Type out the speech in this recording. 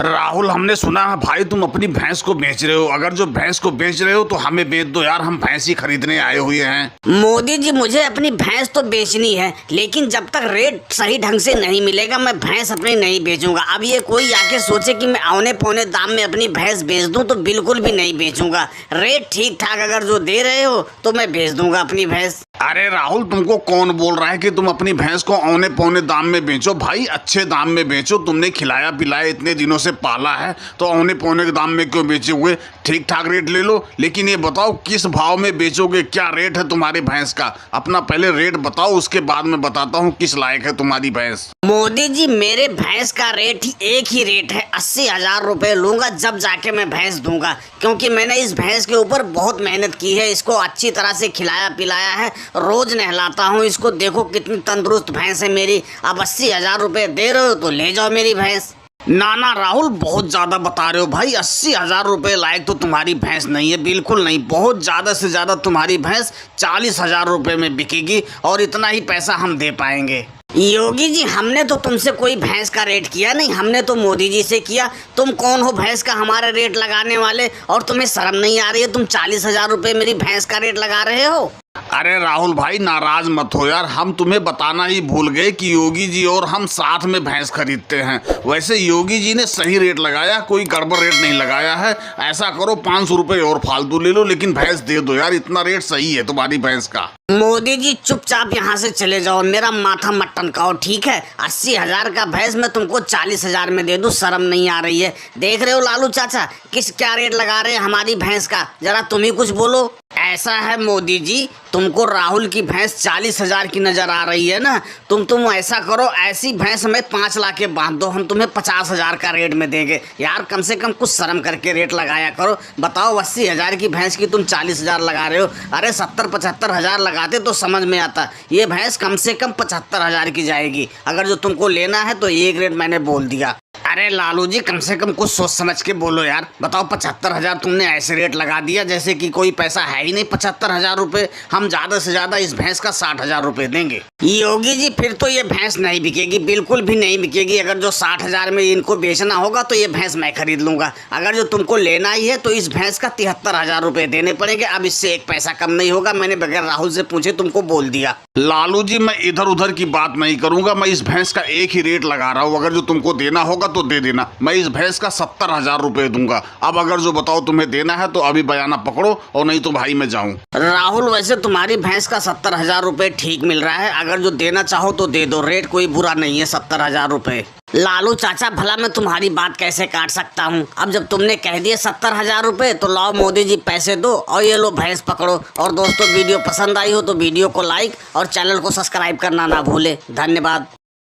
राहुल, हमने सुना है भाई तुम अपनी भैंस को बेच रहे हो। अगर जो भैंस को बेच रहे हो तो हमें बेच दो यार, हम भैंस ही खरीदने आए हुए हैं। मोदी जी, मुझे अपनी भैंस तो बेचनी है, लेकिन जब तक रेट सही ढंग से नहीं मिलेगा मैं भैंस अपनी नहीं बेचूंगा। अब ये कोई आके सोचे कि मैं औने पौने दाम में अपनी भैंस बेच दूं तो बिल्कुल भी नहीं बेचूंगा। रेट ठीक ठाक अगर जो दे रहे हो तो मैं बेच दूंगा अपनी भैंस। अरे राहुल, तुमको कौन बोल रहा है कि तुम अपनी भैंस को औने पौने दाम में बेचो? भाई अच्छे दाम में बेचो, तुमने खिलाया पिलाया इतने दिनों से पाला है तो औने पौने के दाम में क्यों बेचे हुए? ठीक ठाक रेट ले लो, लेकिन ये बताओ किस भाव में बेचोगे, क्या रेट है तुम्हारी भैंस का? अपना पहले रेट बताओ, उसके बाद मैं बताता हूँ किस लायक है तुम्हारी भैंस। मोदी जी, मेरे भैंस का रेट ही एक ही रेट है, 80,000 रुपए लूंगा जब जाके मैं भैंस दूंगा, क्योंकि मैंने इस भैंस के ऊपर बहुत मेहनत की है। इसको अच्छी तरह से खिलाया पिलाया है, रोज नहलाता हूँ इसको। देखो कितनी तंदुरुस्त भैंस है मेरी। अब 80,000 रुपए दे रहे हो तो ले जाओ मेरी भैंस। ना राहुल, बहुत ज्यादा बता रहे हो भाई। 80,000 रुपए लायक तो तुम्हारी भैंस नहीं है, बिल्कुल नहीं। बहुत ज्यादा से ज्यादा तुम्हारी भैंस 40,000 रुपए में बिकेगी और इतना ही पैसा हम दे पाएंगे। योगी जी, हमने तो तुमसे कोई भैंस का रेट किया नहीं, हमने तो मोदी जी से किया। तुम कौन हो भैंस का हमारा रेट लगाने वाले? और तुम्हें शर्म नहीं आ रही है? तुम 40,000 रुपए मेरी भैंस का रेट लगा रहे हो। अरे राहुल भाई, नाराज मत हो यार, हम तुम्हें बताना ही भूल गए कि योगी जी और हम साथ में भैंस खरीदते हैं। वैसे योगी जी ने सही रेट लगाया, कोई गड़बड़ रेट नहीं लगाया है। ऐसा करो 500 रुपए और फालतू ले लो, लेकिन भैंस दे दो यार, इतना रेट सही है तुम्हारी भैंस का। मोदी जी, चुपचाप यहाँ से चले जाओ, मेरा माथा मत टनकाओ, ठीक है? 80,000 का भैंस मैं तुमको 40,000 में दे दूं, शर्म नहीं आ रही है? देख रहे हो लालू चाचा क्या रेट लगा रहे हैं हमारी भैंस का? जरा तुम ही कुछ बोलो। ऐसा है मोदी जी, तुमको राहुल की भैंस 40,000 की नजर आ रही है ना? तुम ऐसा करो, ऐसी भैंस हमें 5 लाख के बांध दो, हम तुम्हें 50,000 का रेट में देंगे। यार कम से कम कुछ शर्म करके रेट लगाया करो। बताओ, 80,000 की भैंस की तुम 40,000 लगा रहे हो। अरे 70-75,000 लगाते तो समझ में आता। ये भैंस कम से कम 75,000 की जाएगी। अगर जो तुमको लेना है तो एक रेट मैंने बोल दिया। अरे लालू जी, कम से कम कुछ सोच समझ के बोलो यार। बताओ, 75,000 तुमने ऐसे रेट लगा दिया जैसे कि कोई पैसा है ही नहीं। 75,000 रुपए, हम ज्यादा से ज्यादा इस भैंस का 60,000 रुपए देंगे। योगी जी, फिर तो ये भैंस नहीं बिकेगी, बिल्कुल भी नहीं बिकेगी। अगर जो 60,000 में इनको बेचना होगा तो ये भैंस मैं खरीद लूंगा। अगर जो तुमको लेना ही है तो इस भैंस का 73,000 रुपए देने पड़ेंगे। अब इससे एक पैसा कम नहीं होगा, मैंने बगैर राहुल से पूछे तुमको बोल दिया। लालू जी, मैं इधर उधर की बात नहीं करूंगा, मैं इस भैंस का एक ही रेट लगा रहा हूँ। अगर जो तुमको देना होगा तो दे देना, मैं इस भैंस का 70,000 रुपए दूंगा। अब अगर जो बताओ तुम्हें देना है तो अभी बयाना पकड़ो, और नहीं तो भाई मैं जाऊं। राहुल, वैसे तुम्हारी भैंस का 70,000 रुपए ठीक मिल रहा है, अगर जो देना चाहो तो दे दो। रेट कोई बुरा नहीं है, 70,000 रुपए। लालू चाचा, भला मैं तुम्हारी बात कैसे काट सकता हूँ? अब जब तुमने कह दिए 70,000 रुपए तो लाओ मोदी जी, पैसे दो और ये लो भैंस पकड़ो। और दोस्तों, वीडियो पसंद आई हो तो वीडियो को लाइक और चैनल को सब्सक्राइब करना ना भूले। धन्यवाद।